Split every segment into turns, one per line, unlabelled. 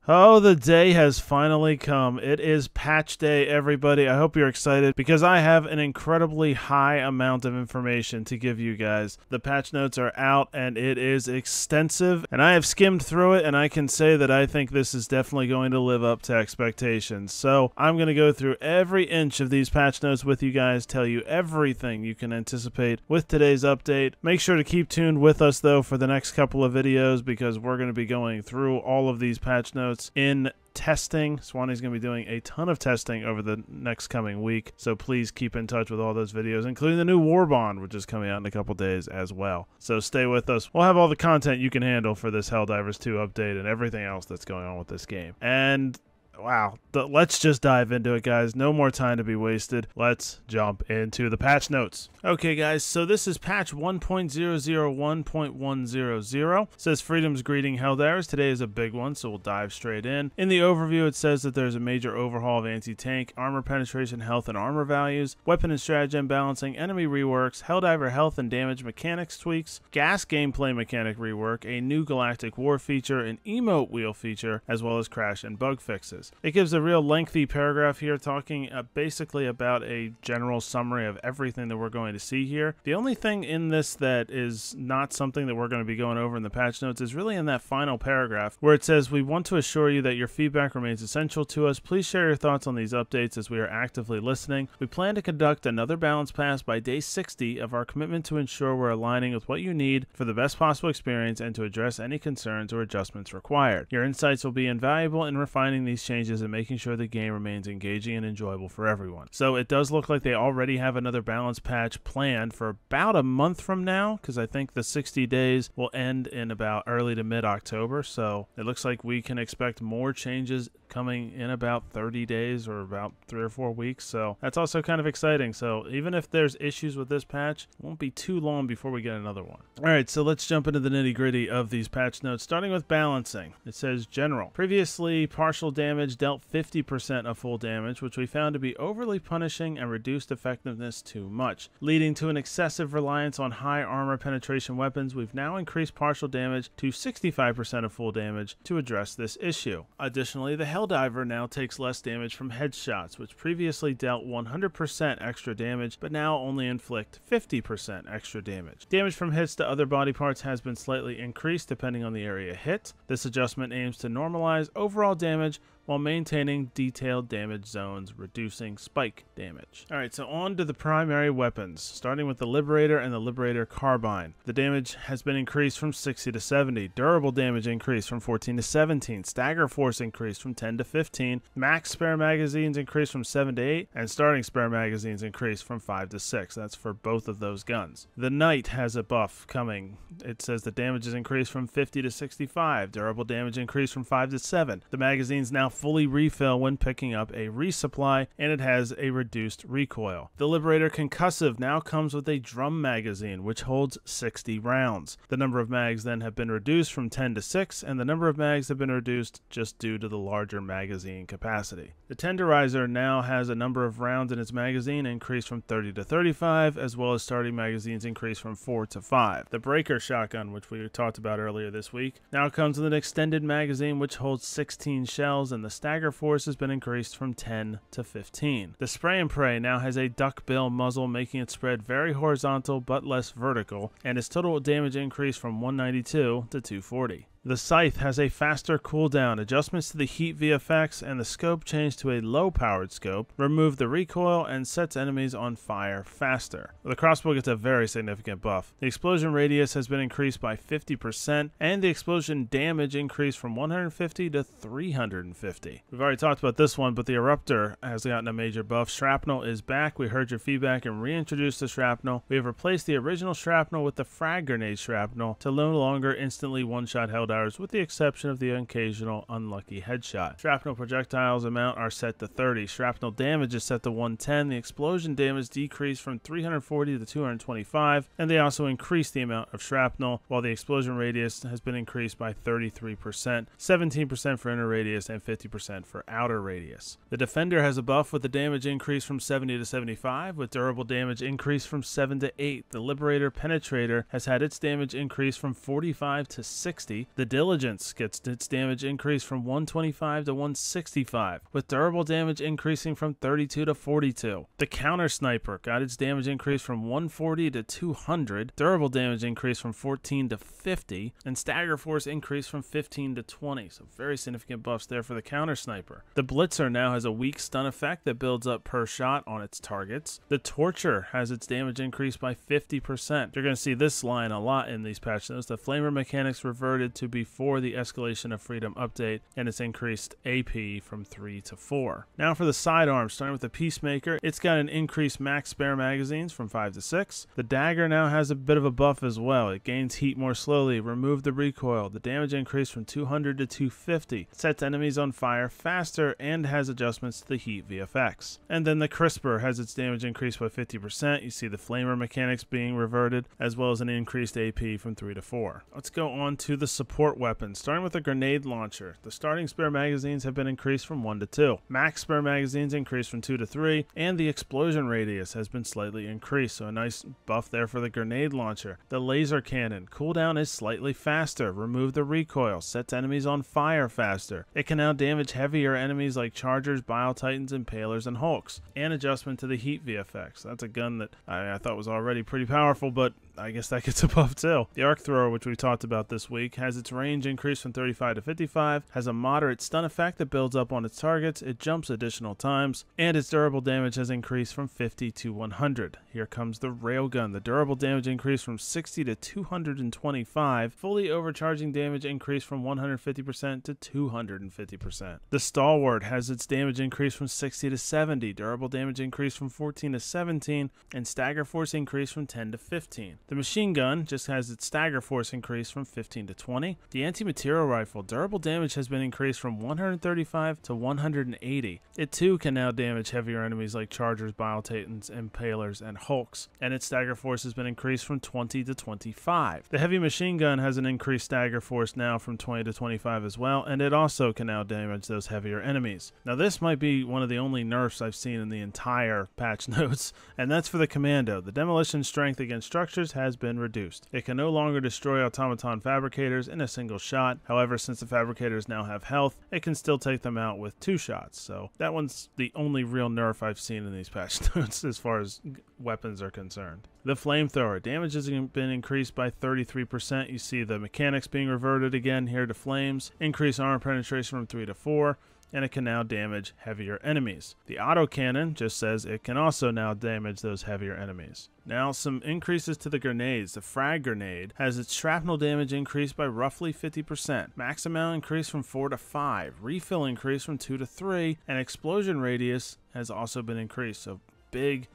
Oh, the day has finally come. It is patch day, everybody. I hope you're excited because I have an incredibly high amount of information to give you guys. The patch notes are out and it is extensive, and I have skimmed through it, and I can say that I think this is definitely going to live up to expectations. So I'm going to go through every inch of these patch notes with you guys, tell you everything you can anticipate with today's update. Make sure to keep tuned with us, though, for the next couple of videos because we're going to be going through all of these patch notes in testing. Swanee's going to be doing a ton of testing over the next coming week, so please keep in touch with all those videos, including the new War Bond, which is coming out in a couple days as well. So stay with us. We'll have all the content you can handle for this Helldivers 2 update and everything else that's going on with this game. And wow, let's just dive into it, guys. No more time to be wasted. Let's jump into the patch notes. Okay, guys, so this is patch 1.001.100. It says Freedom's greeting Helldivers. Today is a big one, so we'll dive straight in. In the overview, it says that there's a major overhaul of anti-tank, armor penetration, health, and armor values, weapon and stratagem balancing, enemy reworks, Helldiver health and damage mechanics tweaks, gas gameplay mechanic rework, a new Galactic War feature, an Emote Wheel feature, as well as crash and bug fixes. It gives a real lengthy paragraph here talking basically about a general summary of everything that we're going to see here. The only thing in this that is not something that we're going to be going over in the patch notes is really in that final paragraph where it says, "We want to assure you that your feedback remains essential to us. Please share your thoughts on these updates as we are actively listening. We plan to conduct another balance pass by day 60 of our commitment to ensure we're aligning with what you need for the best possible experience and to address any concerns or adjustments required. Your insights will be invaluable in refining these changes and making sure the game remains engaging and enjoyable for everyone." So it does look like they already have another balance patch planned for about a month from now, because I think the 60 days will end in about early to mid-October. So it looks like we can expect more changes coming in about 30 days or about 3 or 4 weeks. So that's also kind of exciting. So even if there's issues with this patch, it won't be too long before we get another one. All right, so let's jump into the nitty-gritty of these patch notes, starting with balancing. It says general. Previously, partial damage dealt 50% of full damage, which we found to be overly punishing and reduced effectiveness too much, leading to an excessive reliance on high armor penetration weapons. We've now increased partial damage to 65% of full damage to address this issue. Additionally, the Helldiver now takes less damage from headshots, which previously dealt 100% extra damage, but now only inflict 50% extra damage. Damage from hits to other body parts has been slightly increased depending on the area hit. This adjustment aims to normalize overall damage while maintaining detailed damage zones, reducing spike damage. Alright, so on to the primary weapons, starting with the Liberator and the Liberator Carbine. The damage has been increased from 60 to 70, durable damage increased from 14 to 17, stagger force increased from 10 to 15, max spare magazines increased from 7 to 8, and starting spare magazines increased from 5 to 6. That's for both of those guns. The Knight has a buff coming. It says the damage is increased from 50 to 65, durable damage increased from 5 to 7. The magazines now fully refill when picking up a resupply, and it has a reduced recoil. The Liberator Concussive now comes with a drum magazine, which holds 60 rounds. The number of mags then have been reduced from 10 to 6, and the number of mags have been reduced just due to the larger magazine capacity. The Tenderizer now has a number of rounds in its magazine increased from 30 to 35, as well as starting magazines increased from 4 to 5. The Breaker Shotgun, which we talked about earlier this week, now comes with an extended magazine which holds 16 shells, and the stagger force has been increased from 10 to 15. The Spray and Pray now has a duckbill muzzle, making it spread very horizontal but less vertical, and its total damage increased from 192 to 240. The Scythe has a faster cooldown, adjustments to the heat VFX, and the scope changed to a low-powered scope, remove the recoil, and sets enemies on fire faster. The crossbow gets a very significant buff. The explosion radius has been increased by 50%, and the explosion damage increased from 150 to 350. We've already talked about this one, but the Eruptor has gotten a major buff. Shrapnel is back. We heard your feedback and reintroduced the Shrapnel. We have replaced the original Shrapnel with the Frag Grenade Shrapnel to no longer instantly one-shot Helldivers, with the exception of the occasional unlucky headshot. Shrapnel projectiles amount are set to 30. Shrapnel damage is set to 110. The explosion damage decreased from 340 to 225, and they also increased the amount of shrapnel, while the explosion radius has been increased by 33%, 17% for inner radius, and 50% for outer radius. The Defender has a buff with the damage increase from 70 to 75, with durable damage increase from 7 to 8. The Liberator Penetrator has had its damage increase from 45 to 60. The The Diligence gets its damage increased from 125 to 165, with durable damage increasing from 32 to 42. The Counter Sniper got its damage increased from 140 to 200, durable damage increased from 14 to 50, and Stagger Force increased from 15 to 20. So very significant buffs there for the Counter Sniper. The Blitzer now has a weak stun effect that builds up per shot on its targets. The Torture has its damage increased by 50%. You're going to see this line a lot in these patch notes. The Flamer mechanics reverted to before the Escalation of Freedom update, and it's increased AP from 3 to 4. Now for the Sidearms, starting with the Peacemaker, it's got an increased max spare magazines from 5 to 6. The Dagger now has a bit of a buff as well. It gains heat more slowly, remove the recoil, the damage increase from 200 to 250, sets enemies on fire faster, and has adjustments to the heat VFX. And then the Crisper has its damage increased by 50%. You see the Flamer mechanics being reverted, as well as an increased AP from 3 to 4. Let's go on to the support weapons, starting with the Grenade Launcher. The starting spare magazines have been increased from 1 to 2. Max spare magazines increased from 2 to 3, and the explosion radius has been slightly increased, so a nice buff there for the Grenade Launcher. The Laser Cannon, cooldown is slightly faster, remove the recoil, sets enemies on fire faster. It can now damage heavier enemies like Chargers, Bile Titans, Impalers, and Hulks, and adjustment to the heat VFX. That's a gun that I thought was already pretty powerful, but I guess that gets a buff too. The Arc Thrower, which we talked about this week, has its range increased from 35 to 55, has a moderate stun effect that builds up on its targets, it jumps additional times, and its durable damage has increased from 50 to 100. Here comes the Railgun. The durable damage increased from 60 to 225, fully overcharging damage increased from 150% to 250%. The Stalwart has its damage increased from 60 to 70, durable damage increased from 14 to 17, and Stagger Force increased from 10 to 15. The Machine Gun just has its Stagger Force increased from 15 to 20. The Anti-Material Rifle, durable damage has been increased from 135 to 180. It too can now damage heavier enemies like Chargers, Bile Titans, Impalers, and Hulks, and its Stagger Force has been increased from 20 to 25. The Heavy Machine Gun has an increased Stagger Force now from 20 to 25 as well, and it also can now damage those heavier enemies. Now this might be one of the only nerfs I've seen in the entire patch notes, and that's for the Commando. The demolition strength against structures has been reduced. It can no longer destroy automaton fabricators in a single shot. However, since the fabricators now have health, it can still take them out with 2 shots. So that one's the only real nerf I've seen in these patch notes as far as weapons are concerned. The Flamethrower, damage has been increased by 33%. You see the mechanics being reverted again here to flames. Increase armor penetration from 3 to 4. And it can now damage heavier enemies. The autocannon just says it can also now damage those heavier enemies. Now some increases to the grenades. The Frag Grenade has its shrapnel damage increased by roughly 50%. Max amount increased from 4 to 5. Refill increased from 2 to 3. And explosion radius has also been increased. So big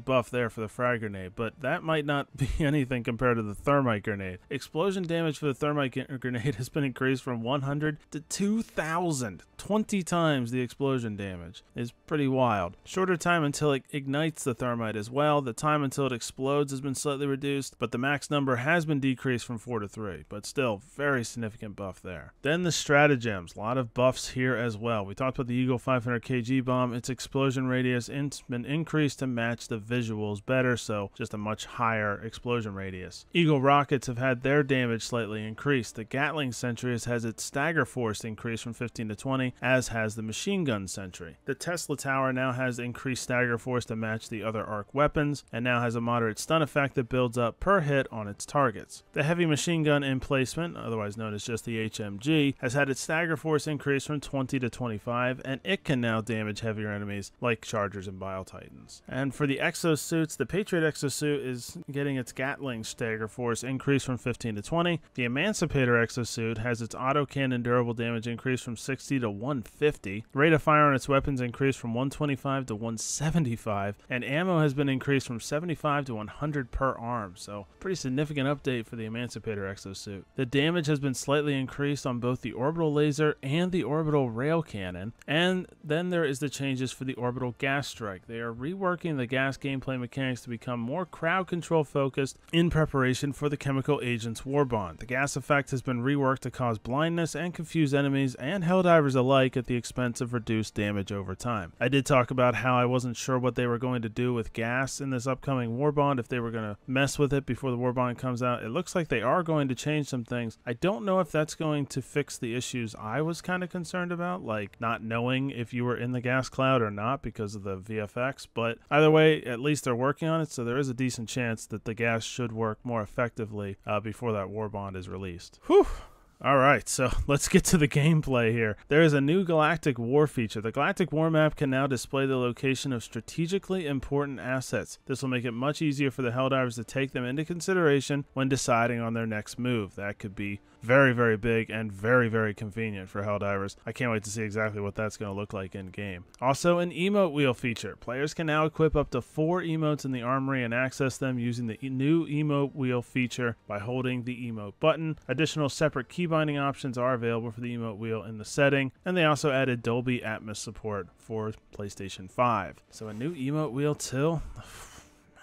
buff there for the Frag Grenade, but that might not be anything compared to the Thermite Grenade. Explosion damage for the Thermite Grenade has been increased from 100 to 2,000. 20 times the explosion damage is pretty wild. Shorter time until it ignites the Thermite as well. The time until it explodes has been slightly reduced, but the max number has been decreased from 4 to 3, but still very significant buff there. Then the Stratagems, a lot of buffs here as well. We talked about the Eagle 500 kg bomb. Its explosion radius has been increased to match the visuals better, so just a much higher explosion radius. Eagle rockets have had their damage slightly increased. The Gatling Sentry has its Stagger Force increased from 15 to 20, as has the Machine Gun Sentry. The Tesla Tower now has increased Stagger Force to match the other arc weapons, and now has a moderate stun effect that builds up per hit on its targets. The Heavy Machine Gun Emplacement, otherwise known as just the HMG, has had its Stagger Force increased from 20 to 25, and it can now damage heavier enemies like Chargers and Bile Titans. And for the exosuits, the Patriot exosuit is getting its Gatling Stagger Force increased from 15 to 20. The Emancipator exosuit has its autocannon durable damage increased from 60 to 150. Rate of fire on its weapons increased from 125 to 175, and ammo has been increased from 75 to 100 per arm, so pretty significant update for the Emancipator exosuit. The damage has been slightly increased on both the orbital laser and the orbital rail cannon, and then there is the changes for the orbital gas strike. They are reworking the gas gas gameplay mechanics to become more crowd control focused in preparation for the chemical agent's warbond. The gas effect has been reworked to cause blindness and confuse enemies and Helldivers alike at the expense of reduced damage over time. I did talk about how I wasn't sure what they were going to do with gas in this upcoming warbond, if they were going to mess with it before the warbond comes out. It looks like they are going to change some things. I don't know if that's going to fix the issues I was kind of concerned about, like not knowing if you were in the gas cloud or not because of the VFX, but either way, at least they're working on it, so there is a decent chance that the gas should work more effectively before that warbond is released. Whew! Alright, so let's get to the gameplay here. There is a new Galactic War feature. The Galactic War map can now display the location of strategically important assets. This will make it much easier for the Helldivers to take them into consideration when deciding on their next move. That could be very, very big and very, very convenient for Helldivers. I can't wait to see exactly what that's going to look like in game. Also, an Emote Wheel feature. Players can now equip up to 4 emotes in the armory and access them using the new Emote Wheel feature by holding the emote button. Additional separate key binding options are available for the Emote Wheel in the setting, and they also added Dolby Atmos support for PlayStation 5. So a new Emote Wheel too?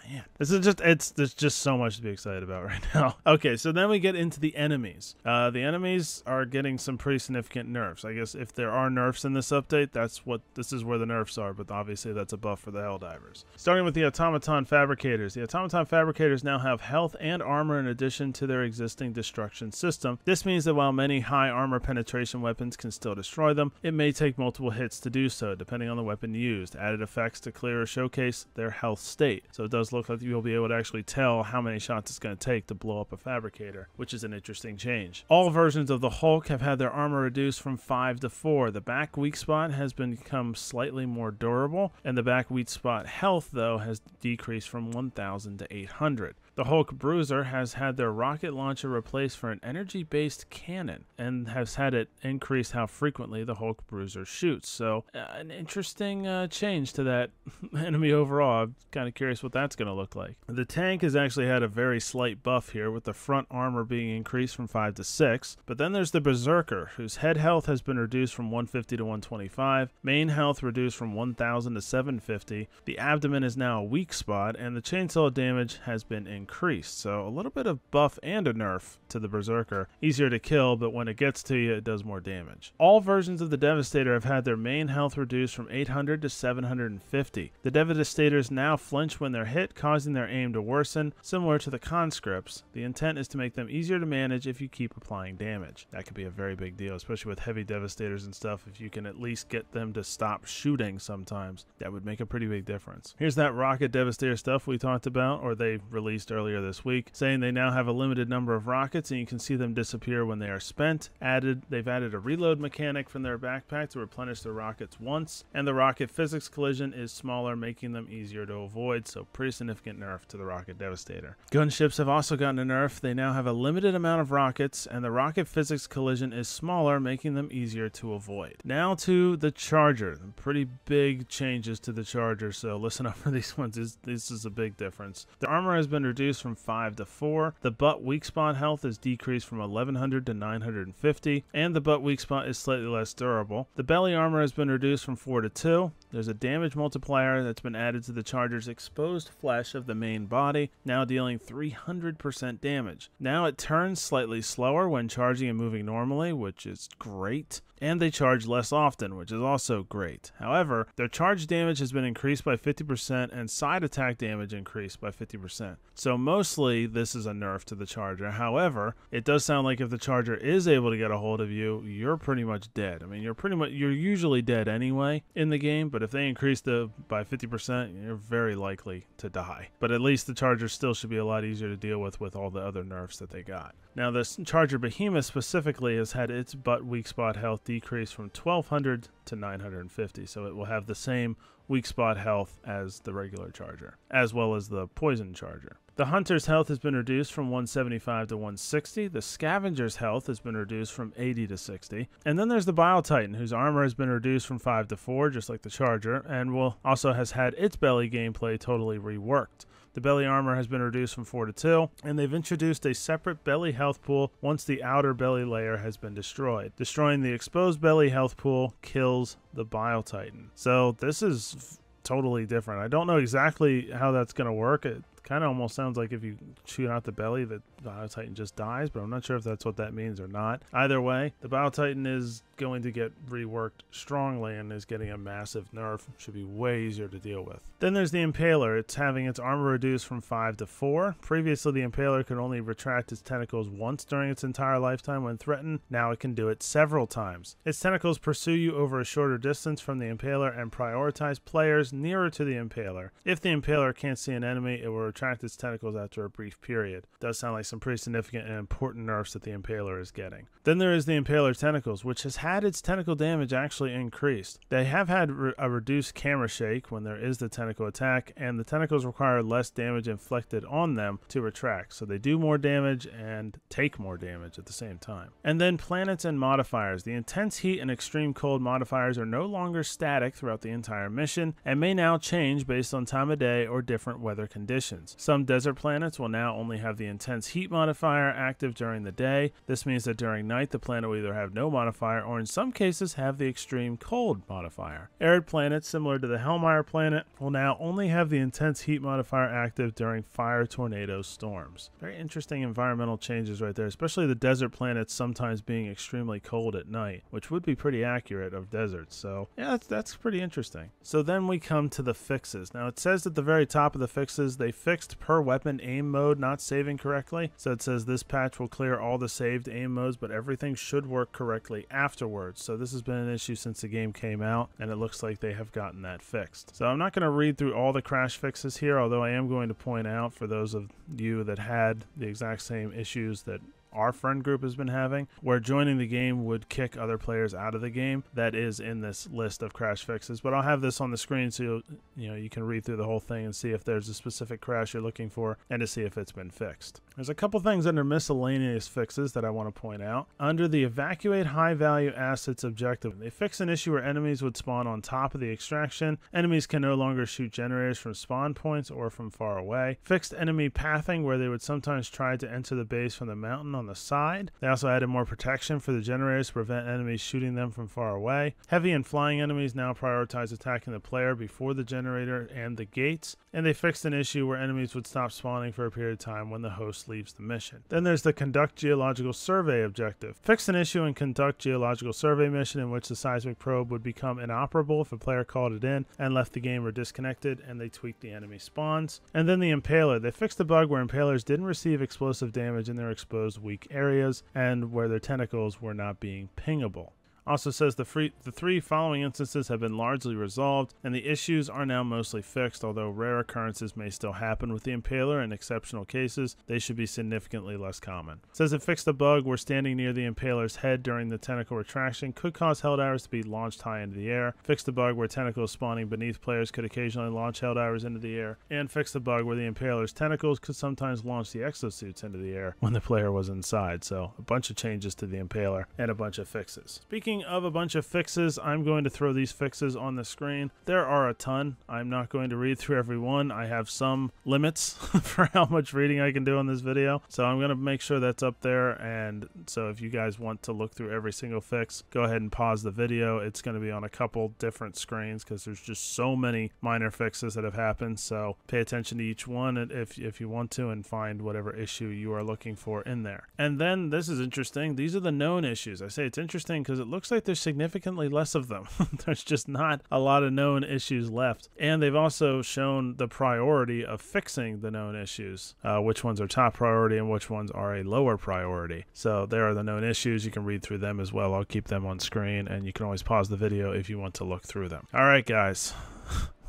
Man, there's just so much to be excited about right now. Okay, so then we get into the enemies. The enemies are getting some pretty significant nerfs. I guess if there are nerfs in this update, this is where the nerfs are, but obviously that's a buff for the Helldivers. Starting with the Automaton Fabricators. The Automaton Fabricators now have health and armor in addition to their existing destruction system. This means that while many high armor penetration weapons can still destroy them, it may take multiple hits to do so, depending on the weapon used. Added effects to clear or showcase their health state. So it does look like you'll be able to actually tell how many shots it's going to take to blow up a fabricator, which is an interesting change. All versions of the Hulk have had their armor reduced from 5 to 4. The back weak spot has become slightly more durable, and the back weak spot health, though, has decreased from 1,000 to 800. The Hulk Bruiser has had their rocket launcher replaced for an energy-based cannon, and has had it increase how frequently the Hulk Bruiser shoots. So, an interesting change to that enemy overall. I'm kind of curious what that's going to look like. The tank has actually had a very slight buff here, with the front armor being increased from 5 to 6. But then there's the Berserker, whose head health has been reduced from 150 to 125, main health reduced from 1,000 to 750. The abdomen is now a weak spot, and the chainsaw damage has been increased. So a little bit of buff and a nerf to the Berserker. Easier to kill, but when it gets to you, it does more damage. All versions of the Devastator have had their main health reduced from 800 to 750. The Devastators now flinch when they're hit, causing their aim to worsen, similar to the Conscripts. The intent is to make them easier to manage if you keep applying damage. That could be a very big deal, especially with heavy Devastators and stuff. If you can at least get them to stop shooting sometimes, that would make a pretty big difference. Here's that Rocket Devastator stuff we talked about, or they released earlier this week, saying they now have a limited number of rockets and you can see them disappear when they are spent. They've added a reload mechanic from their backpack to replenish their rockets once, and the rocket physics collision is smaller, making them easier to avoid, so pretty significant nerf to the Rocket Devastator. Gunships have also gotten a nerf. They now have a limited amount of rockets, and the rocket physics collision is smaller, making them easier to avoid. Now to the Charger. Pretty big changes to the Charger, so listen up for these ones. This is a big difference. The armor has been reduced from 5 to 4. The butt weak spot health is decreased from 1100 to 950, and the butt weak spot is slightly less durable. The belly armor has been reduced from 4 to 2. There's a damage multiplier that's been added to the Charger's exposed flesh of the main body, now dealing 300% damage. Now it turns slightly slower when charging and moving normally, which is great. And they charge less often, which is also great. However, their charge damage has been increased by 50% and side attack damage increased by 50%. So mostly this is a nerf to the Charger. However, it does sound like if the Charger is able to get a hold of you, you're pretty much dead. I mean, you're usually dead anyway in the game, but if they increase by 50%, you're very likely to die. But at least the Charger still should be a lot easier to deal with all the other nerfs that they got. Now, this Charger Behemoth specifically has had its butt weak spot health decrease from 1200 to 950, so it will have the same weak spot health as the regular Charger, as well as the Poison Charger. The Hunter's health has been reduced from 175 to 160. The Scavenger's health has been reduced from 80 to 60. And then there's the Bile Titan, whose armor has been reduced from 5 to 4, just like the Charger, and also has had its belly gameplay totally reworked. The belly armor has been reduced from 4 to 2, and they've introduced a separate belly health pool once the outer belly layer has been destroyed. Destroying the exposed belly health pool kills the Bile Titan. So this is totally different. I don't know exactly how that's going to work. It kind of almost sounds like if you shoot out the belly that Biotitan just dies, but I'm not sure if that's what that means or not. Either way, the Biotitan is going to get reworked strongly and is getting a massive nerf. Should be way easier to deal with. Then there's the Impaler. It's having its armor reduced from 5 to 4. Previously, the Impaler could only retract its tentacles once during its entire lifetime when threatened. Now it can do it several times. Its tentacles pursue you over a shorter distance from the Impaler and prioritize players nearer to the Impaler. If the Impaler can't see an enemy, it will retract its tentacles after a brief period. Does sound like some pretty significant and important nerfs that the Impaler is getting. Then there is the Impaler Tentacles, which has had its tentacle damage actually increased. They have had a reduced camera shake when there is the tentacle attack, and the tentacles require less damage inflicted on them to retract, so they do more damage and take more damage at the same time. And then planets and modifiers. The intense heat and extreme cold modifiers are no longer static throughout the entire mission and may now change based on time of day or different weather conditions. Some desert planets will now only have the intense heat modifier active during the day. This means that during night the planet will either have no modifier or in some cases have the extreme cold modifier. Arid planets similar to the Hellmire planet will now only have the intense heat modifier active during fire, tornado, storms. Very interesting environmental changes right there, especially the desert planets sometimes being extremely cold at night, which would be pretty accurate of deserts. So yeah, that's pretty interesting. So then we come to the fixes. Now it says at the very top of the fixes they fixed per weapon aim mode not saving correctly. So it says this patch will clear all the saved aim modes, but everything should work correctly afterwards. So this has been an issue since the game came out, and it looks like they have gotten that fixed. So I'm not going to read through all the crash fixes here, although I am going to point out for those of you that had the exact same issues that our friend group has been having, where joining the game would kick other players out of the game. That is in this list of crash fixes, but I'll have this on the screen so you can read through the whole thing and see if there's a specific crash you're looking for and to see if it's been fixed. There's a couple things under miscellaneous fixes that I want to point out. Under the evacuate high value assets objective, they fix an issue where enemies would spawn on top of the extraction. Enemies can no longer shoot generators from spawn points or from far away. Fixed enemy pathing, where they would sometimes try to enter the base from the mountain on the side. They also added more protection for the generators to prevent enemies shooting them from far away. Heavy and flying enemies now prioritize attacking the player before the generator and the gates. And they fixed an issue where enemies would stop spawning for a period of time when the host leaves the mission. Then there's the conduct geological survey objective. Fixed an issue in conduct geological survey mission in which the seismic probe would become inoperable if a player called it in and left the game or disconnected, and they tweaked the enemy spawns. And then the Impaler. They fixed the bug where Impalers didn't receive explosive damage in their exposed weak areas and where their tentacles were not being pingable. Also says the three following instances have been largely resolved and the issues are now mostly fixed, although rare occurrences may still happen with the Impaler. In exceptional cases, they should be significantly less common. It says it fixed the bug where standing near the Impaler's head during the tentacle retraction could cause Helldivers to be launched high into the air. Fixed the bug where tentacles spawning beneath players could occasionally launch Helldivers into the air. And fixed the bug where the Impaler's tentacles could sometimes launch the exosuits into the air when the player was inside. So a bunch of changes to the Impaler and a bunch of fixes. Speaking of a bunch of fixes, I'm going to throw these fixes on the screen. There are a ton. I'm not going to read through every one. I have some limits for how much reading I can do on this video, so I'm going to make sure that's up there. And so if you guys want to look through every single fix, go ahead and pause the video. It's going to be on a couple different screens because there's just so many minor fixes that have happened. So pay attention to each one if you want to, and find whatever issue you are looking for in there. And then this is interesting. These are the known issues. I say it's interesting because it looks like there's significantly less of them. There's just not a lot of known issues left. And they've also shown the priority of fixing the known issues, which ones are top priority and which ones are a lower priority. So there are the known issues. You can read through them as well. I'll keep them on screen, and you can always pause the video if you want to look through them. All right, guys.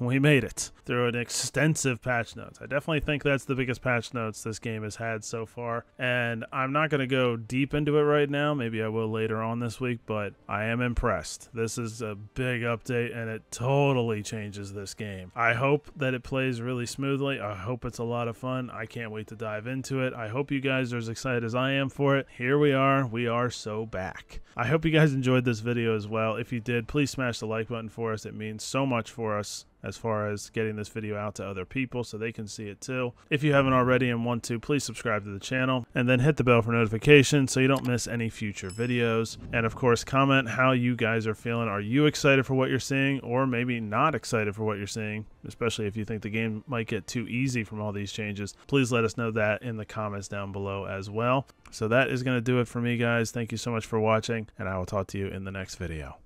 We made it through an extensive patch notes. I definitely think that's the biggest patch notes this game has had so far, and I'm not going to go deep into it right now. Maybe I will later on this week, but I am impressed. This is a big update, and it totally changes this game. I hope that it plays really smoothly. I hope it's a lot of fun. I can't wait to dive into it. I hope you guys are as excited as I am for it. Here we are so back. I hope you guys enjoyed this video as well. If you did, please smash the like button for us. It means so much for us. as far as getting this video out to other people so they can see it too. If you haven't already and want to, please subscribe to the channel and then hit the bell for notifications so you don't miss any future videos. And of course, comment how you guys are feeling. Are you excited for what you're seeing, or maybe not excited for what you're seeing, especially if you think the game might get too easy from all these changes? Please let us know that in the comments down below as well. So that is going to do it for me, guys. Thank you so much for watching, and I will talk to you in the next video.